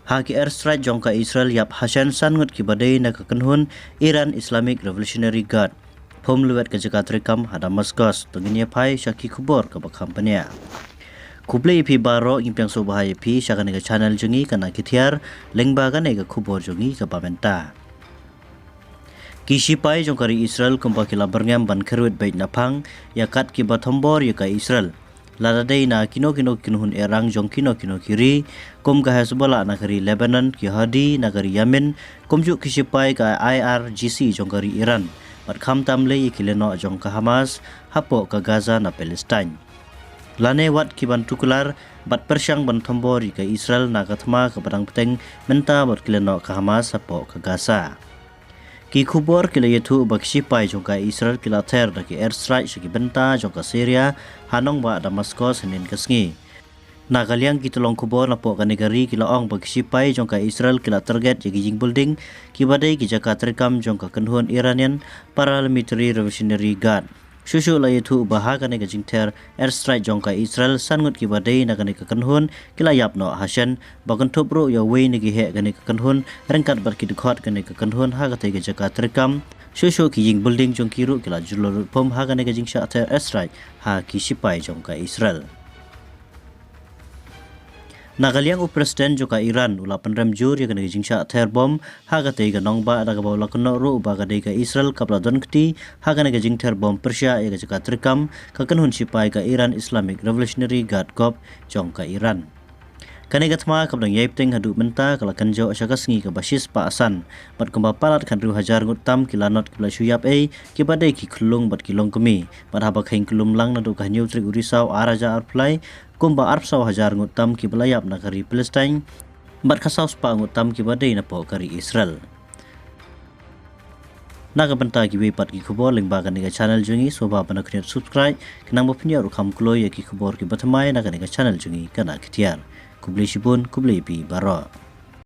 Haki airstrike jongka Israel yap Hassan sangut ki badai na kakenhun Iran Islamic Revolutionary Guard. Pom luwet ke jagat rekam hada Damascus tenginya pai syaki kubor ke bakampanya. Kuble ipi baro impiang so bahaya pi syakane ke channel jungi kana kitiar lengba kane ke kubor jungi ke pamenta. Kishi pai jongkari Israel kumpa kila berngam ban kerwit bait napang yakat ki batombor yaka Israel. Ladadai na kino kinhun erang jong kino kiri kum ka Hezbollah na kari Lebanon ki Hadi na kari Yemen kum juk kisipai ka IRGC jong kari Iran bat kham tamle ikileno jong ka Hamas hapo ka Gaza na Palestine. Lane wat ki ban tukular bat persyang ban tombor ka Israel na kathma ka padang peteng menta bat kileno ka Hamas hapo ka Gaza. Ki kubor kila yetu bakshi pai jongka Israel kila ter daki airstrike syaki benta jongka Syria hanong ba Damascus hanin kasngi. Nakaliang kitulong kubor napo ka negari kila ong bakshi pai jongka Israel kila target yagi jing building ki badai ki jaka terekam jongka kenhun Iranian Paramilitary Revolutionary Guard. Shushu la yetu bahaga nega jing ter airstrike jongka Israel sangut ki badai na kane kenhun kila yapno Hassan bagan topro ya wei negi he kane kenhun rengkat barki dekhot kane kenhun ha kate ke jaka terekam shushu ki jing building jong kiru kila julur pom ha kane jing sha ter airstrike ha ki sipai jongka Israel. Nakaliang Presiden joka Iran ula penrem jur ya kena jing sha ter bom ha kate ga nongba ada ga bawla kono ru ba ga de ka Israel kapla don kti ha kena jing ter bom Persia ya ga jaka terekam ka kenhun sipai ka Iran Islamic Revolutionary Guard Corps jongka Iran. Kane gatma kaplang yaipteng hadu menta kala kanjo asyakasngi ka basis pa asan bat kumba palat kan 2000 ngutam kilanot kila syuyap ki badai ki khulung bat kilong kemi bat haba khaing kulum lang na du ka new trick urisau araja arplai kumba arpsau hajar ngutam ki belayap na kari Palestine bat khasau spa ngutam ki badai na po kari Israel. Naga benta ki wepat ki kubor lengba ka nega channel jungi soba pana kuniat subscribe kenang bapnya rukam kloy ya ki kubor ki batamai naga nega channel jungi kana kitiar. Kublai Shibun, Kublai Pi Baro.